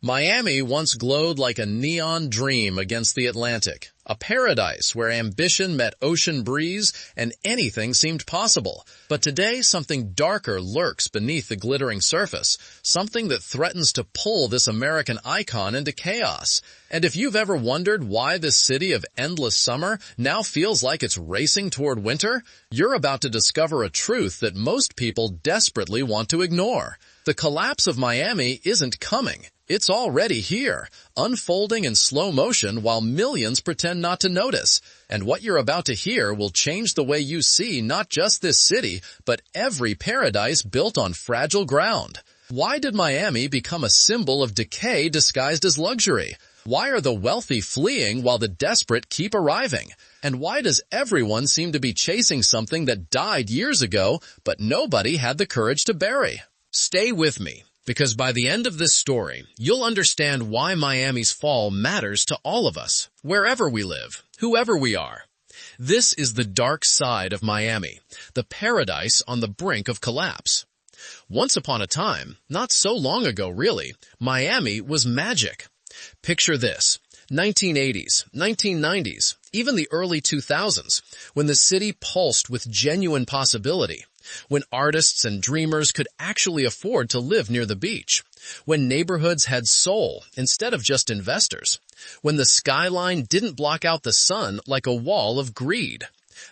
Miami once glowed like a neon dream against the Atlantic, a paradise where ambition met ocean breeze and anything seemed possible. But today something darker lurks beneath the glittering surface, something that threatens to pull this American icon into chaos. And if you've ever wondered why this city of endless summer now feels like it's racing toward winter, you're about to discover a truth that most people desperately want to ignore. The collapse of Miami isn't coming. It's already here, unfolding in slow motion while millions pretend not to notice. And what you're about to hear will change the way you see not just this city, but every paradise built on fragile ground. Why did Miami become a symbol of decay disguised as luxury? Why are the wealthy fleeing while the desperate keep arriving? And why does everyone seem to be chasing something that died years ago, but nobody had the courage to bury? Stay with me, because by the end of this story, you'll understand why Miami's fall matters to all of us, wherever we live, whoever we are. This is the dark side of Miami, the paradise on the brink of collapse. Once upon a time, not so long ago really, Miami was magic. Picture this, 1980s, 1990s, even the early 2000s, when the city pulsed with genuine possibility. When artists and dreamers could actually afford to live near the beach, when neighborhoods had soul instead of just investors, when the skyline didn't block out the sun like a wall of greed.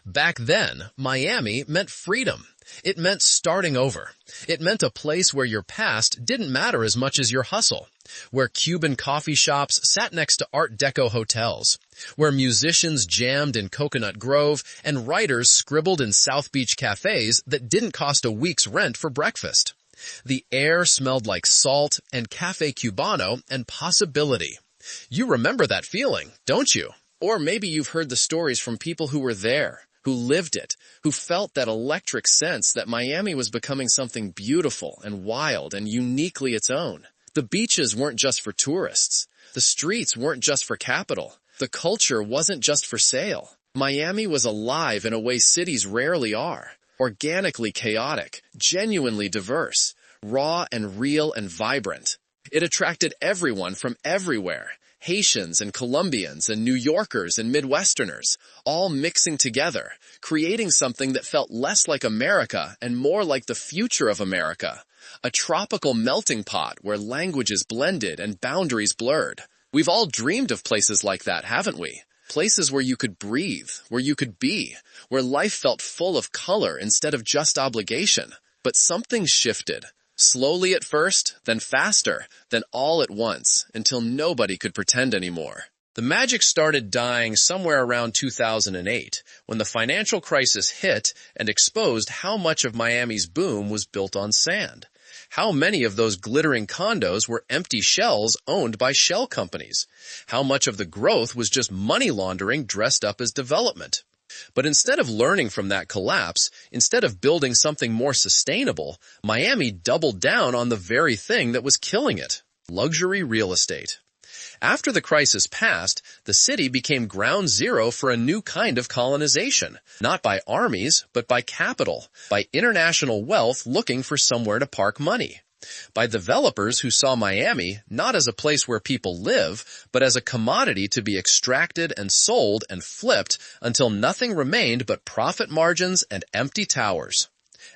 Back then, Miami meant freedom. It meant starting over. It meant a place where your past didn't matter as much as your hustle, where Cuban coffee shops sat next to Art Deco hotels, where musicians jammed in Coconut Grove and writers scribbled in South Beach cafes that didn't cost a week's rent for breakfast. The air smelled like salt and Cafe Cubano and possibility. You remember that feeling, don't you? Or maybe you've heard the stories from people who were there, who lived it, who felt that electric sense that Miami was becoming something beautiful and wild and uniquely its own. The beaches weren't just for tourists. The streets weren't just for capital. The culture wasn't just for sale. Miami was alive in a way cities rarely are. Organically chaotic, genuinely diverse, raw and real and vibrant. It attracted everyone from everywhere. Haitians and Colombians and New Yorkers and Midwesterners, all mixing together, creating something that felt less like America and more like the future of America. A tropical melting pot where languages blended and boundaries blurred. We've all dreamed of places like that, haven't we? Places where you could breathe, where you could be, where life felt full of color instead of just obligation. But something shifted. Slowly at first, then faster, then all at once, until nobody could pretend anymore. The magic started dying somewhere around 2008, when the financial crisis hit and exposed how much of Miami's boom was built on sand. How many of those glittering condos were empty shells owned by shell companies? How much of the growth was just money laundering dressed up as development? But instead of learning from that collapse, instead of building something more sustainable, Miami doubled down on the very thing that was killing it: luxury real estate. After the crisis passed, the city became ground zero for a new kind of colonization, not by armies, but by capital, by international wealth looking for somewhere to park money, by developers who saw Miami not as a place where people live, but as a commodity to be extracted and sold and flipped until nothing remained but profit margins and empty towers.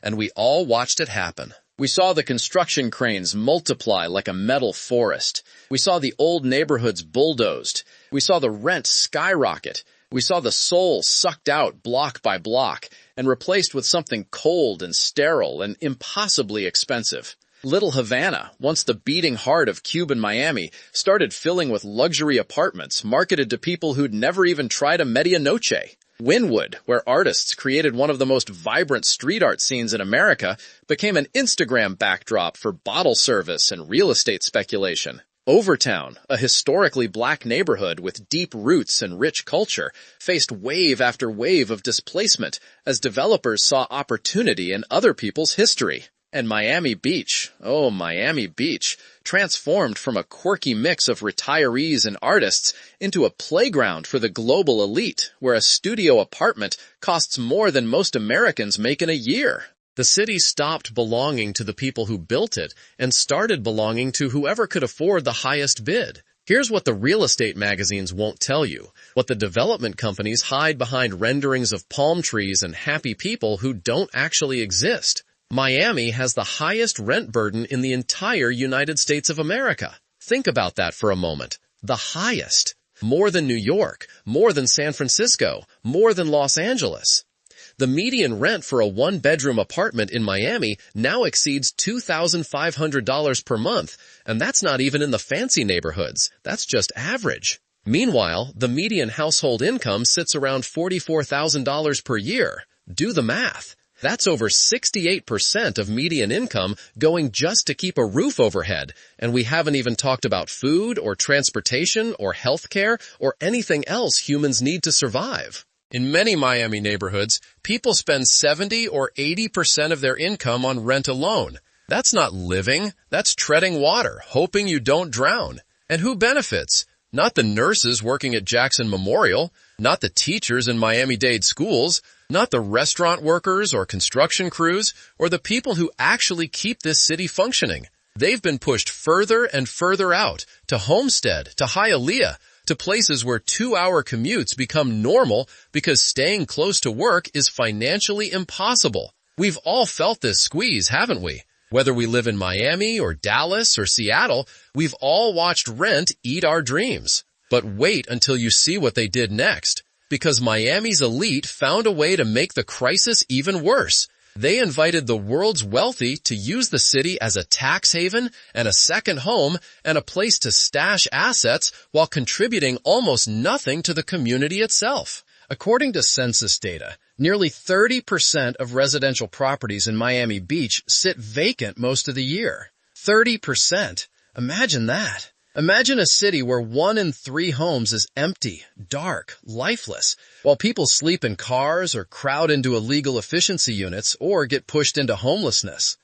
And we all watched it happen. We saw the construction cranes multiply like a metal forest. We saw the old neighborhoods bulldozed. We saw the rent skyrocket. We saw the soul sucked out block by block and replaced with something cold and sterile and impossibly expensive. Little Havana, once the beating heart of Cuban Miami, started filling with luxury apartments marketed to people who'd never even tried a medianoche. Wynwood, where artists created one of the most vibrant street art scenes in America, became an Instagram backdrop for bottle service and real estate speculation. Overtown, a historically black neighborhood with deep roots and rich culture, faced wave after wave of displacement as developers saw opportunity in other people's history. And Miami Beach, oh Miami Beach, transformed from a quirky mix of retirees and artists into a playground for the global elite, where a studio apartment costs more than most Americans make in a year. The city stopped belonging to the people who built it and started belonging to whoever could afford the highest bid. Here's what the real estate magazines won't tell you, what the development companies hide behind renderings of palm trees and happy people who don't actually exist. Miami has the highest rent burden in the entire United States of America. Think about that for a moment. The highest. More than New York, more than San Francisco, more than Los Angeles. The median rent for a one-bedroom apartment in Miami now exceeds $2,500 per month, and that's not even in the fancy neighborhoods. That's just average. Meanwhile, the median household income sits around $44,000 per year. Do the math. That's over 68% of median income going just to keep a roof overhead, and we haven't even talked about food or transportation or healthcare or anything else humans need to survive. In many Miami neighborhoods, people spend 70 or 80% of their income on rent alone. That's not living, that's treading water, hoping you don't drown. And who benefits? Not the nurses working at Jackson Memorial, not the teachers in Miami-Dade schools, not the restaurant workers or construction crews, or the people who actually keep this city functioning. They've been pushed further and further out, to Homestead, to Hialeah, to places where 2-hour commutes become normal because staying close to work is financially impossible. We've all felt this squeeze, haven't we? Whether we live in Miami or Dallas or Seattle, we've all watched rent eat our dreams. But wait until you see what they did next, because Miami's elite found a way to make the crisis even worse. They invited the world's wealthy to use the city as a tax haven and a second home and a place to stash assets while contributing almost nothing to the community itself. According to census data, nearly 30% of residential properties in Miami Beach sit vacant most of the year. 30%. Imagine that. Imagine a city where 1 in 3 homes is empty, dark, lifeless, while people sleep in cars or crowd into illegal efficiency units or get pushed into homelessness.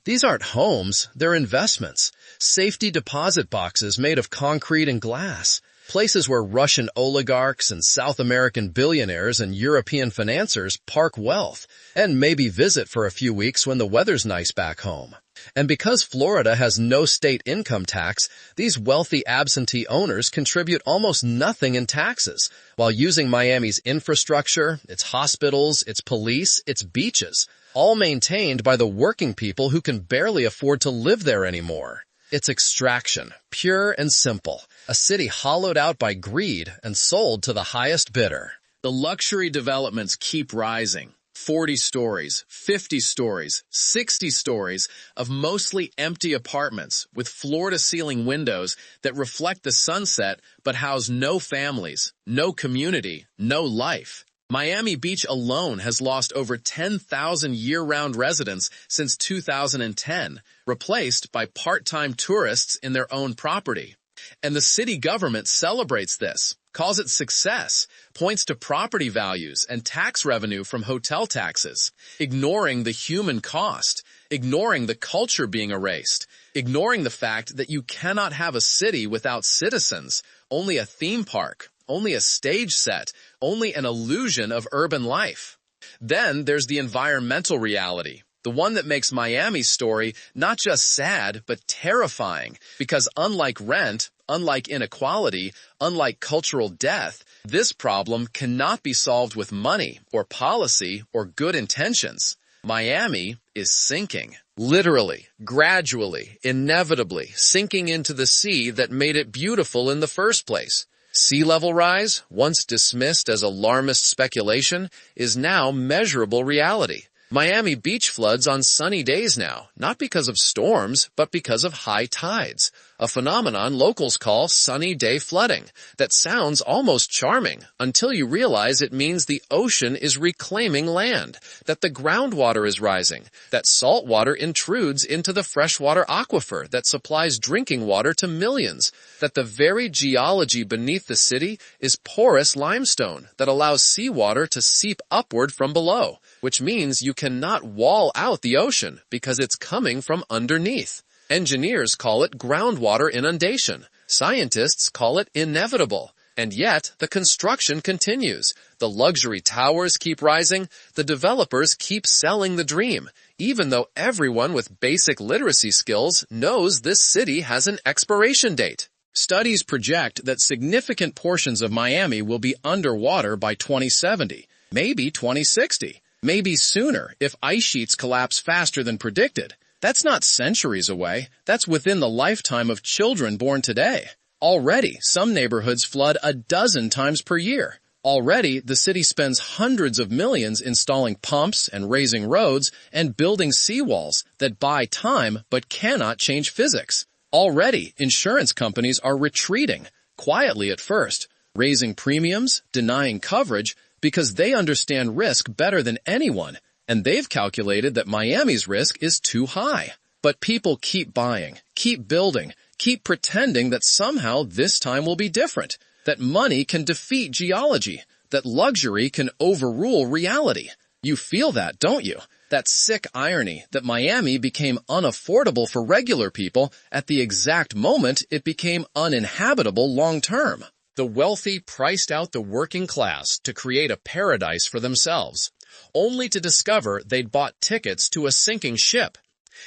These aren't homes, they're investments, safety deposit boxes made of concrete and glass, places where Russian oligarchs and South American billionaires and European financiers park wealth and maybe visit for a few weeks when the weather's nice back home. And because Florida has no state income tax, these wealthy absentee owners contribute almost nothing in taxes, while using Miami's infrastructure, its hospitals, its police, its beaches, all maintained by the working people who can barely afford to live there anymore. It's extraction, pure and simple, a city hollowed out by greed and sold to the highest bidder. The luxury developments keep rising. 40 stories, 50 stories, 60 stories of mostly empty apartments with floor-to-ceiling windows that reflect the sunset but house no families, no community, no life. Miami Beach alone has lost over 10,000 year-round residents since 2010, replaced by part-time tourists in their own property. And the city government celebrates this, calls it success, points to property values and tax revenue from hotel taxes, ignoring the human cost, ignoring the culture being erased, ignoring the fact that you cannot have a city without citizens, only a theme park, only a stage set, only an illusion of urban life. Then there's the environmental reality, the one that makes Miami's story not just sad, but terrifying, because unlike rent, unlike inequality, unlike cultural death, this problem cannot be solved with money or policy or good intentions. Miami is sinking. Literally, gradually, inevitably sinking into the sea that made it beautiful in the first place. Sea level rise, once dismissed as alarmist speculation, is now measurable reality. Miami Beach floods on sunny days now, not because of storms, but because of high tides, a phenomenon locals call sunny day flooding that sounds almost charming until you realize it means the ocean is reclaiming land, that the groundwater is rising, that salt water intrudes into the freshwater aquifer that supplies drinking water to millions, that the very geology beneath the city is porous limestone that allows seawater to seep upward from below, which means you cannot wall out the ocean because it's coming from underneath. Engineers call it groundwater inundation. Scientists call it inevitable. And yet, the construction continues. The luxury towers keep rising. The developers keep selling the dream, even though everyone with basic literacy skills knows this city has an expiration date. Studies project that significant portions of Miami will be underwater by 2070, maybe 2060, maybe sooner if ice sheets collapse faster than predicted. That's not centuries away. That's within the lifetime of children born today. Already, some neighborhoods flood a dozen times per year. Already, the city spends hundreds of millions installing pumps and raising roads and building seawalls that buy time but cannot change physics. Already, insurance companies are retreating, quietly at first, raising premiums, denying coverage, because they understand risk better than anyone, and they've calculated that Miami's risk is too high. But people keep buying, keep building, keep pretending that somehow this time will be different, that money can defeat geology, that luxury can overrule reality. You feel that, don't you? That sick irony that Miami became unaffordable for regular people at the exact moment it became uninhabitable long-term. The wealthy priced out the working class to create a paradise for themselves, only to discover they'd bought tickets to a sinking ship.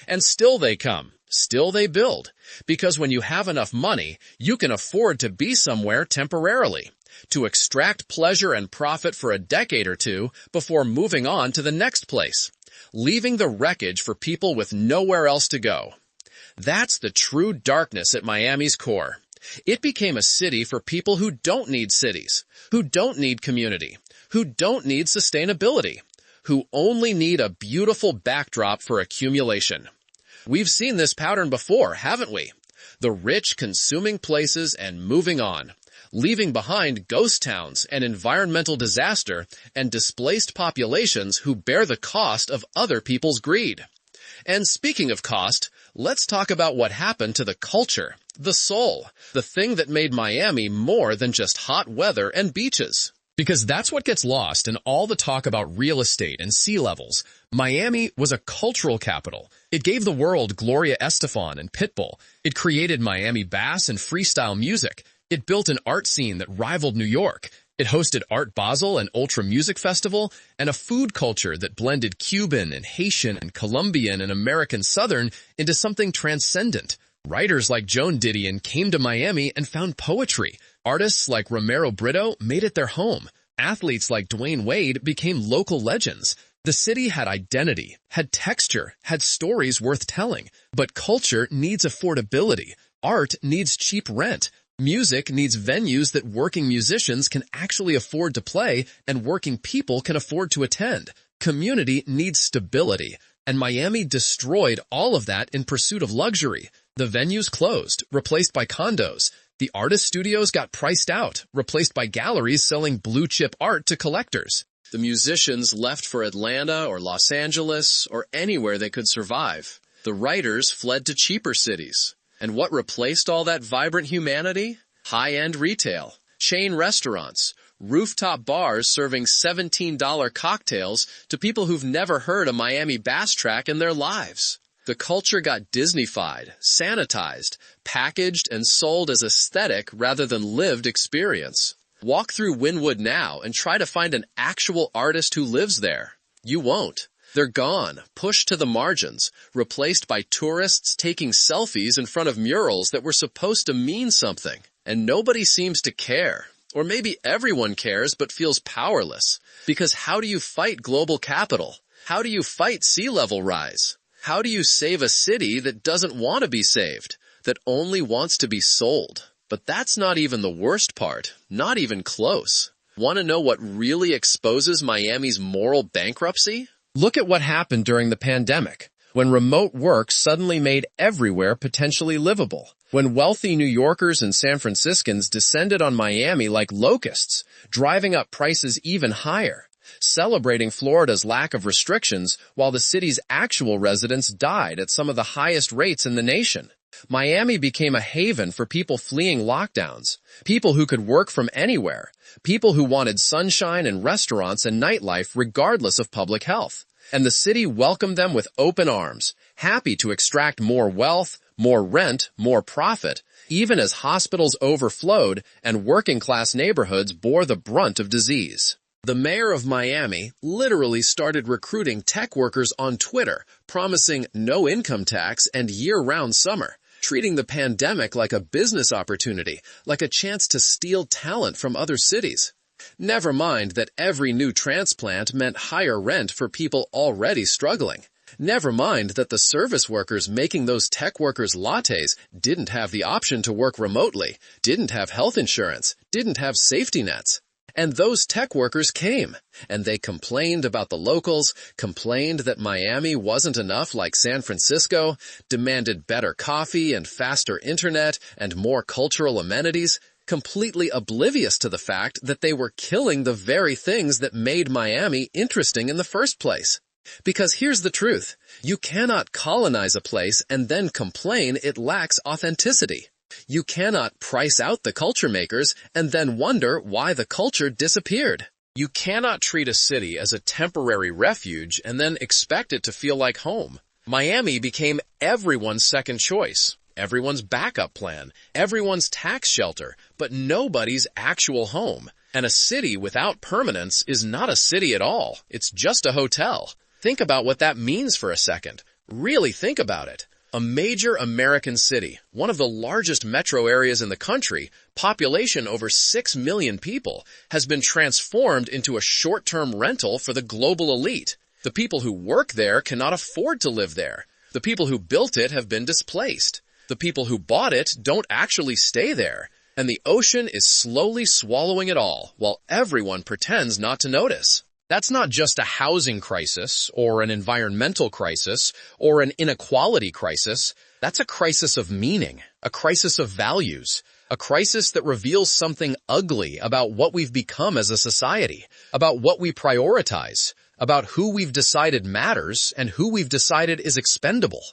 And still they come, still they build, because when you have enough money, you can afford to be somewhere temporarily, to extract pleasure and profit for a decade or two before moving on to the next place, leaving the wreckage for people with nowhere else to go. That's the true darkness at Miami's core. It became a city for people who don't need cities, who don't need community, who don't need sustainability, who only need a beautiful backdrop for accumulation. We've seen this pattern before, haven't we? The rich consuming places and moving on, leaving behind ghost towns and environmental disaster and displaced populations who bear the cost of other people's greed. And speaking of cost, let's talk about what happened to the culture, the soul, the thing that made Miami more than just hot weather and beaches. Because that's what gets lost in all the talk about real estate and sea levels. Miami was a cultural capital. It gave the world Gloria Estefan and Pitbull. It created Miami bass and freestyle music. It built an art scene that rivaled New York. It hosted Art Basel, an ultra music festival, and a food culture that blended Cuban and Haitian and Colombian and American Southern into something transcendent. Writers like Joan Didion came to Miami and found poetry. Artists like Romero Brito made it their home. Athletes like Dwayne Wade became local legends. The city had identity, had texture, had stories worth telling. But culture needs affordability. Art needs cheap rent. Music needs venues that working musicians can actually afford to play and working people can afford to attend. Community needs stability, and Miami destroyed all of that in pursuit of luxury. The venues closed, replaced by condos. The artist studios got priced out, replaced by galleries selling blue-chip art to collectors. The musicians left for Atlanta or Los Angeles or anywhere they could survive. The writers fled to cheaper cities. And what replaced all that vibrant humanity? High-end retail, chain restaurants, rooftop bars serving $17 cocktails to people who've never heard a Miami bass track in their lives. The culture got Disney-fied, sanitized, packaged, and sold as aesthetic rather than lived experience. Walk through Wynwood now and try to find an actual artist who lives there. You won't. They're gone, pushed to the margins, replaced by tourists taking selfies in front of murals that were supposed to mean something. And nobody seems to care. Or maybe everyone cares but feels powerless. Because how do you fight global capital? How do you fight sea level rise? How do you save a city that doesn't want to be saved, that only wants to be sold? But that's not even the worst part, not even close. Want to know what really exposes Miami's moral bankruptcy? Look at what happened during the pandemic, when remote work suddenly made everywhere potentially livable, when wealthy New Yorkers and San Franciscans descended on Miami like locusts, driving up prices even higher, celebrating Florida's lack of restrictions while the city's actual residents died at some of the highest rates in the nation. Miami became a haven for people fleeing lockdowns, people who could work from anywhere, people who wanted sunshine and restaurants and nightlife regardless of public health. And the city welcomed them with open arms, happy to extract more wealth, more rent, more profit, even as hospitals overflowed and working-class neighborhoods bore the brunt of disease. The mayor of Miami literally started recruiting tech workers on Twitter, promising no income tax and year-round summer, treating the pandemic like a business opportunity, like a chance to steal talent from other cities. Never mind that every new transplant meant higher rent for people already struggling. Never mind that the service workers making those tech workers lattes didn't have the option to work remotely, didn't have health insurance, didn't have safety nets. And those tech workers came, and they complained about the locals, complained that Miami wasn't enough like San Francisco, demanded better coffee and faster internet and more cultural amenities, completely oblivious to the fact that they were killing the very things that made Miami interesting in the first place. Because here's the truth, you cannot colonize a place and then complain it lacks authenticity. You cannot price out the culture makers and then wonder why the culture disappeared. You cannot treat a city as a temporary refuge and then expect it to feel like home. Miami became everyone's second choice, everyone's backup plan, everyone's tax shelter, but nobody's actual home. And a city without permanence is not a city at all. It's just a hotel. Think about what that means for a second. Really think about it. A major American city, one of the largest metro areas in the country, population over 6 million people, has been transformed into a short-term rental for the global elite. The people who work there cannot afford to live there. The people who built it have been displaced. The people who bought it don't actually stay there. And the ocean is slowly swallowing it all, while everyone pretends not to notice. That's not just a housing crisis, or an environmental crisis, or an inequality crisis. That's a crisis of meaning, a crisis of values, a crisis that reveals something ugly about what we've become as a society, about what we prioritize, about who we've decided matters and who we've decided is expendable.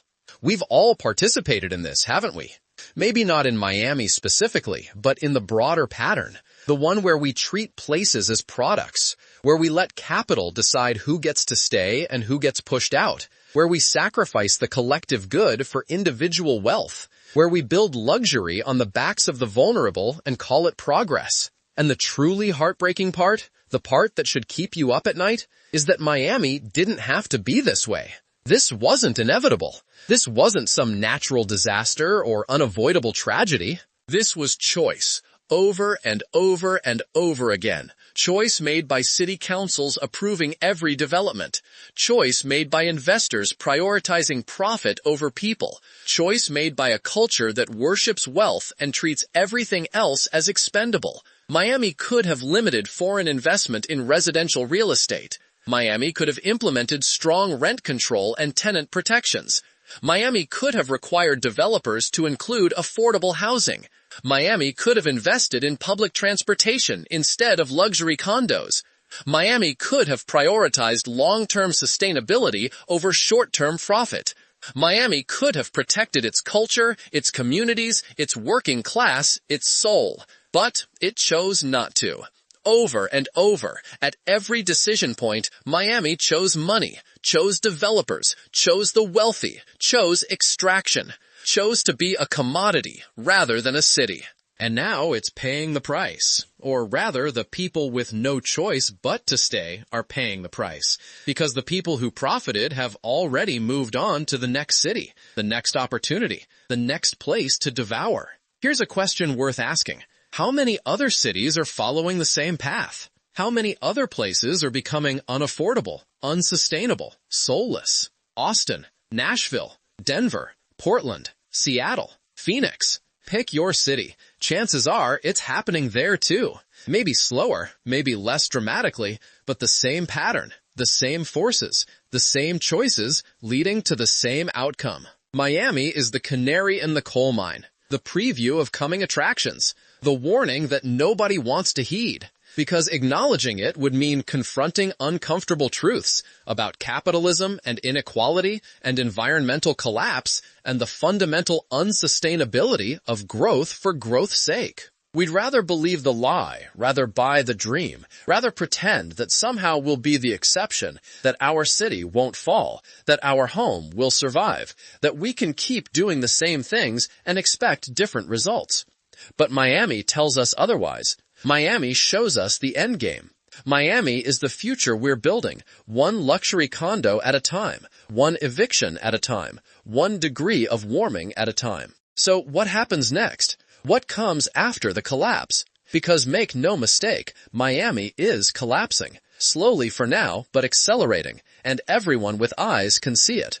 We've all participated in this, haven't we? Maybe not in Miami specifically, but in the broader pattern. The one where we treat places as products, where we let capital decide who gets to stay and who gets pushed out, where we sacrifice the collective good for individual wealth, where we build luxury on the backs of the vulnerable and call it progress. And the truly heartbreaking part, the part that should keep you up at night, is that Miami didn't have to be this way. This wasn't inevitable. This wasn't some natural disaster or unavoidable tragedy. This was choice. Over and over and over again. Choice made by city councils approving every development. Choice made by investors prioritizing profit over people. Choice made by a culture that worships wealth and treats everything else as expendable. Miami could have limited foreign investment in residential real estate. Miami could have implemented strong rent control and tenant protections. Miami could have required developers to include affordable housing. Miami could have invested in public transportation instead of luxury condos. Miami could have prioritized long-term sustainability over short-term profit. Miami could have protected its culture, its communities, its working class, its soul. But it chose not to. Over and over, at every decision point, Miami chose money, chose developers, chose the wealthy, chose extraction, chose to be a commodity rather than a city. And now it's paying the price. Or rather, the people with no choice but to stay are paying the price. Because the people who profited have already moved on to the next city, the next opportunity, the next place to devour. Here's a question worth asking. How many other cities are following the same path? How many other places are becoming unaffordable, unsustainable, soulless? Austin, Nashville, Denver, Portland, Seattle, Phoenix. Pick your city. Chances are it's happening there too. Maybe slower, maybe less dramatically, but the same pattern, the same forces, the same choices leading to the same outcome. Miami is the canary in the coal mine, the preview of coming attractions. The warning that nobody wants to heed, because acknowledging it would mean confronting uncomfortable truths about capitalism and inequality and environmental collapse and the fundamental unsustainability of growth for growth's sake. We'd rather believe the lie, rather buy the dream, rather pretend that somehow we'll be the exception, that our city won't fall, that our home will survive, that we can keep doing the same things and expect different results. But Miami tells us otherwise. Miami shows us the end game. Miami is the future we're building, one luxury condo at a time, one eviction at a time, 1 degree of warming at a time. So what happens next? What comes after the collapse? Because make no mistake, Miami is collapsing. Slowly for now, but accelerating, and everyone with eyes can see it.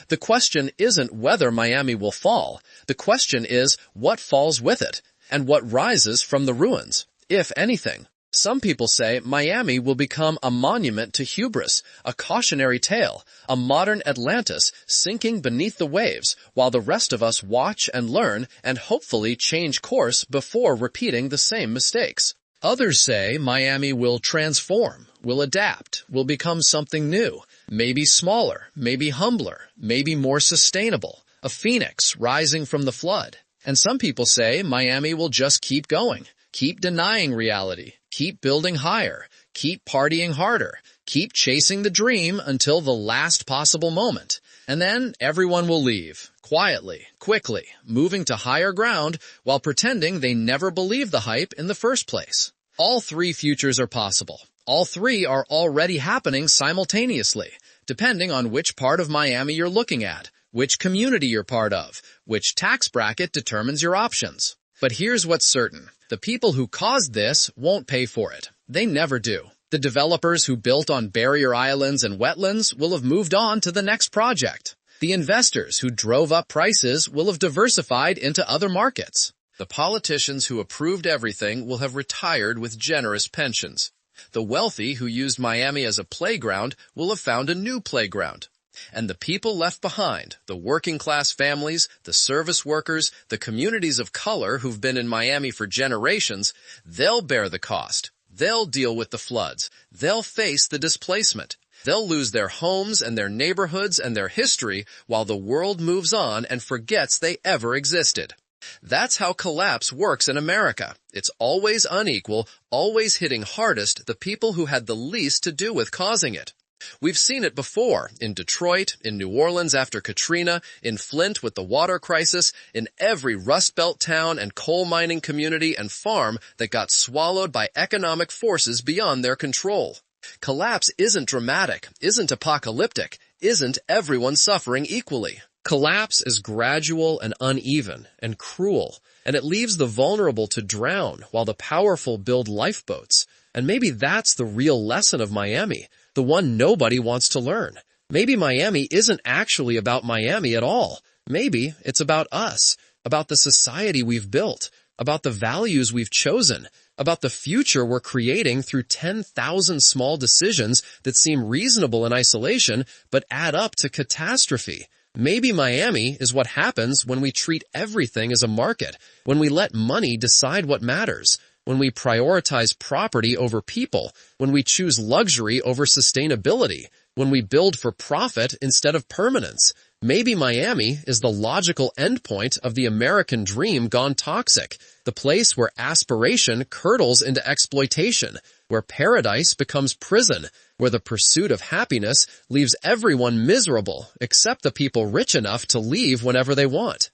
The question isn't whether Miami will fall. The question is what falls with it, and what rises from the ruins, if anything. Some people say Miami will become a monument to hubris, a cautionary tale, a modern Atlantis sinking beneath the waves, while the rest of us watch and learn and hopefully change course before repeating the same mistakes. Others say Miami will transform, will adapt, will become something new, maybe smaller, maybe humbler, maybe more sustainable, a phoenix rising from the flood. And some people say Miami will just keep going, keep denying reality, keep building higher, keep partying harder, keep chasing the dream until the last possible moment. And then everyone will leave, quietly, quickly, moving to higher ground while pretending they never believed the hype in the first place. All three futures are possible. All three are already happening simultaneously, depending on which part of Miami you're looking at, which community you're part of, which tax bracket determines your options. But here's what's certain. The people who caused this won't pay for it. They never do. The developers who built on barrier islands and wetlands will have moved on to the next project. The investors who drove up prices will have diversified into other markets. The politicians who approved everything will have retired with generous pensions. The wealthy who used Miami as a playground will have found a new playground. And the people left behind, the working-class families, the service workers, the communities of color who've been in Miami for generations, they'll bear the cost. They'll deal with the floods. They'll face the displacement. They'll lose their homes and their neighborhoods and their history while the world moves on and forgets they ever existed. That's how collapse works in America. It's always unequal, always hitting hardest the people who had the least to do with causing it. We've seen it before, in Detroit, in New Orleans after Katrina, in Flint with the water crisis, in every Rust Belt town and coal mining community and farm that got swallowed by economic forces beyond their control. Collapse isn't dramatic, isn't apocalyptic, isn't everyone suffering equally. Collapse is gradual and uneven and cruel, and it leaves the vulnerable to drown while the powerful build lifeboats. And maybe that's the real lesson of Miami, the one nobody wants to learn. Maybe Miami isn't actually about Miami at all. Maybe it's about us, about the society we've built, about the values we've chosen, about the future we're creating through 10,000 small decisions that seem reasonable in isolation but add up to catastrophe. Maybe Miami is what happens when we treat everything as a market, when we let money decide what matters, when we prioritize property over people, when we choose luxury over sustainability, when we build for profit instead of permanence. Maybe Miami is the logical endpoint of the American dream gone toxic, the place where aspiration curdles into exploitation, where paradise becomes prison, where the pursuit of happiness leaves everyone miserable except the people rich enough to leave whenever they want.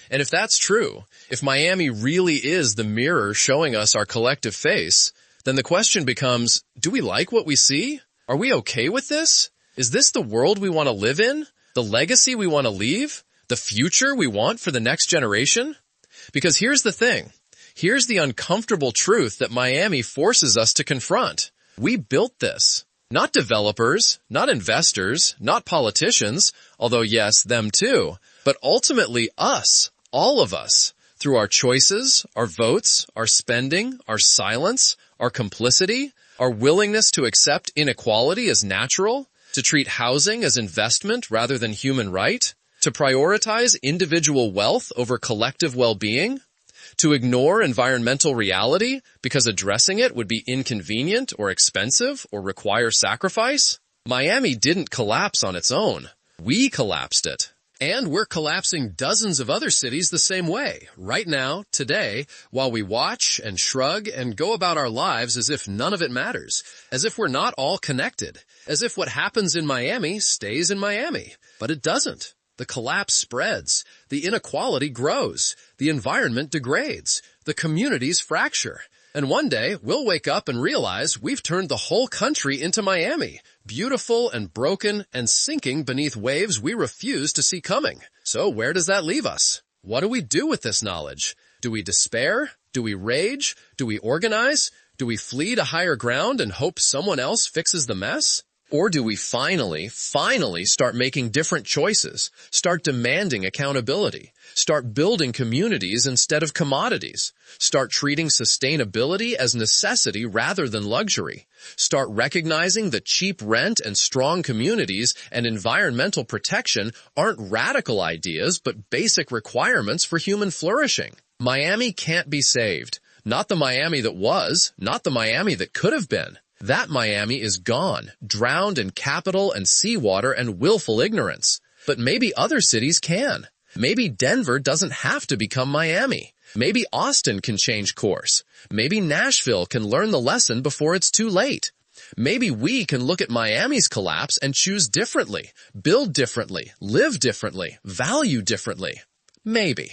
And if that's true, if Miami really is the mirror showing us our collective face, then the question becomes, do we like what we see? Are we okay with this? Is this the world we want to live in? The legacy we want to leave? The future we want for the next generation? Because here's the thing. Here's the uncomfortable truth that Miami forces us to confront. We built this. Not developers, not investors, not politicians, although yes, them too, but ultimately us, all of us, through our choices, our votes, our spending, our silence, our complicity, our willingness to accept inequality as natural, to treat housing as investment rather than human right, to prioritize individual wealth over collective well-being, to ignore environmental reality because addressing it would be inconvenient or expensive or require sacrifice. Miami didn't collapse on its own. We collapsed it. And we're collapsing dozens of other cities the same way, right now, today, while we watch and shrug and go about our lives as if none of it matters, as if we're not all connected, as if what happens in Miami stays in Miami. But it doesn't. The collapse spreads, the inequality grows, the environment degrades, the communities fracture. And one day, we'll wake up and realize we've turned the whole country into Miami, beautiful and broken and sinking beneath waves we refuse to see coming. So where does that leave us? What do we do with this knowledge? Do we despair? Do we rage? Do we organize? Do we flee to higher ground and hope someone else fixes the mess? Or do we finally start making different choices, start demanding accountability, start building communities instead of commodities, start treating sustainability as necessity rather than luxury, start recognizing that cheap rent and strong communities and environmental protection aren't radical ideas but basic requirements for human flourishing? Miami can't be saved. Not the Miami that was, not the Miami that could have been. That Miami is gone, drowned in capital and seawater and willful ignorance. But maybe other cities can. Maybe Denver doesn't have to become Miami. Maybe Austin can change course. Maybe Nashville can learn the lesson before it's too late. Maybe we can look at Miami's collapse and choose differently, build differently, live differently, value differently. Maybe.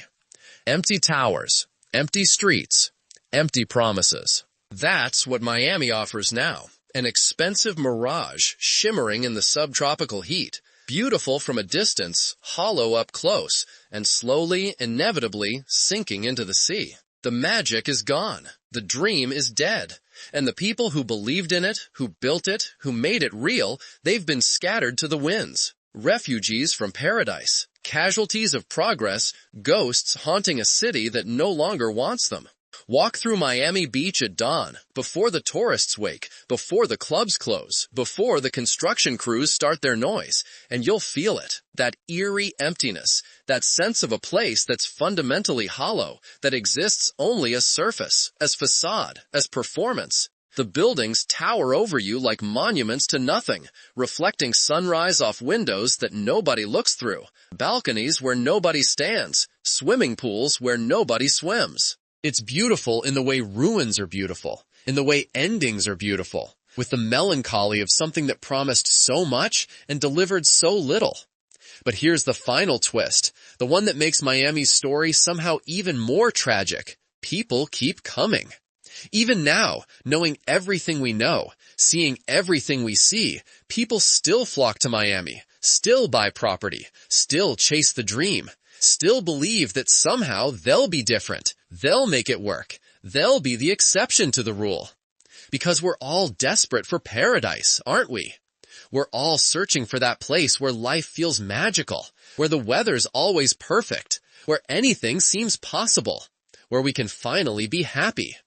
Empty towers, empty streets, empty promises. That's what Miami offers now, an expensive mirage shimmering in the subtropical heat, beautiful from a distance, hollow up close, and slowly, inevitably sinking into the sea. The magic is gone, the dream is dead, and the people who believed in it, who built it, who made it real, they've been scattered to the winds. Refugees from paradise, casualties of progress, ghosts haunting a city that no longer wants them. Walk through Miami Beach at dawn, before the tourists wake, before the clubs close, before the construction crews start their noise, and you'll feel it, that eerie emptiness, that sense of a place that's fundamentally hollow, that exists only as surface, as facade, as performance. The buildings tower over you like monuments to nothing, reflecting sunrise off windows that nobody looks through, balconies where nobody stands, swimming pools where nobody swims. It's beautiful in the way ruins are beautiful, in the way endings are beautiful, with the melancholy of something that promised so much and delivered so little. But here's the final twist, the one that makes Miami's story somehow even more tragic. People keep coming. Even now, knowing everything we know, seeing everything we see, people still flock to Miami, still buy property, still chase the dream, still believe that somehow they'll be different. They'll make it work. They'll be the exception to the rule. Because we're all desperate for paradise, aren't we? We're all searching for that place where life feels magical, where the weather's always perfect, where anything seems possible, where we can finally be happy.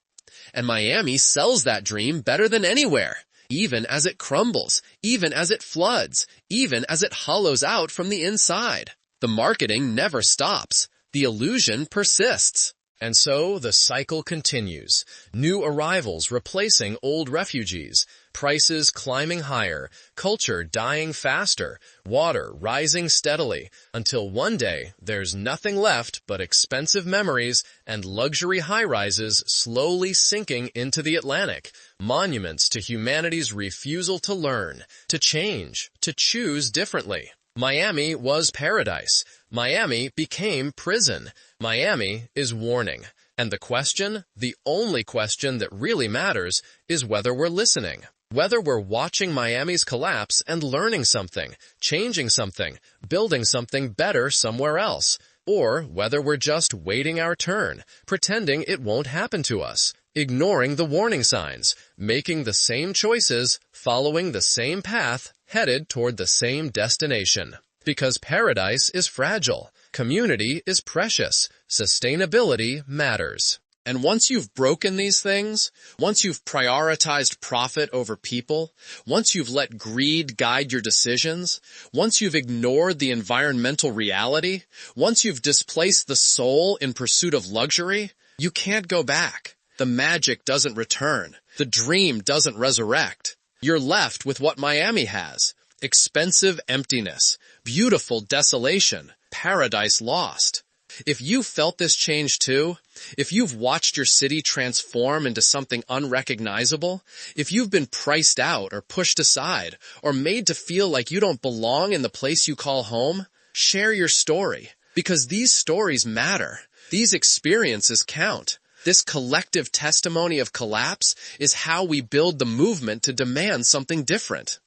And Miami sells that dream better than anywhere, even as it crumbles, even as it floods, even as it hollows out from the inside. The marketing never stops. The illusion persists. And so the cycle continues, new arrivals replacing old refugees, prices climbing higher, culture dying faster, water rising steadily, until one day there's nothing left but expensive memories and luxury high-rises slowly sinking into the Atlantic, monuments to humanity's refusal to learn, to change, to choose differently. Miami was paradise. Miami became prison. Miami is warning. And the question, the only question that really matters, is whether we're listening. Whether we're watching Miami's collapse and learning something, changing something, building something better somewhere else. Or whether we're just waiting our turn, pretending it won't happen to us, ignoring the warning signs, making the same choices, following the same path, headed toward the same destination. Because paradise is fragile, community is precious, sustainability matters. And once you've broken these things, once you've prioritized profit over people, once you've let greed guide your decisions, once you've ignored the environmental reality, once you've displaced the soul in pursuit of luxury, you can't go back. The magic doesn't return. The dream doesn't resurrect. You're left with what Miami has. Expensive emptiness, beautiful desolation, paradise lost. If you felt this change too, if you've watched your city transform into something unrecognizable, if you've been priced out or pushed aside, or made to feel like you don't belong in the place you call home, share your story, because these stories matter. These experiences count. This collective testimony of collapse is how we build the movement to demand something different.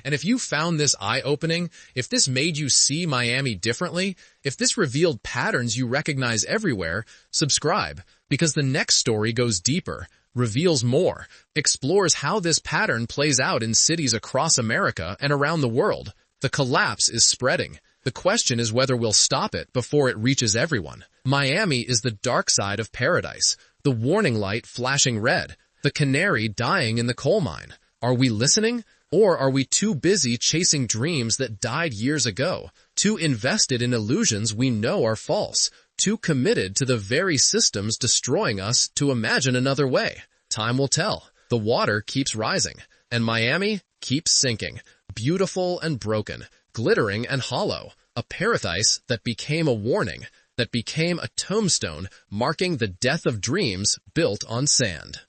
And if you found this eye-opening, if this made you see Miami differently, if this revealed patterns you recognize everywhere, subscribe, because the next story goes deeper, reveals more, explores how this pattern plays out in cities across America and around the world. The collapse is spreading. The question is whether we'll stop it before it reaches everyone. Miami is the dark side of paradise, the warning light flashing red, the canary dying in the coal mine. Are we listening? Or are we too busy chasing dreams that died years ago, too invested in illusions we know are false, too committed to the very systems destroying us to imagine another way? Time will tell. The water keeps rising, and Miami keeps sinking, beautiful and broken, glittering and hollow, a paradise that became a warning, that became a tombstone marking the death of dreams built on sand.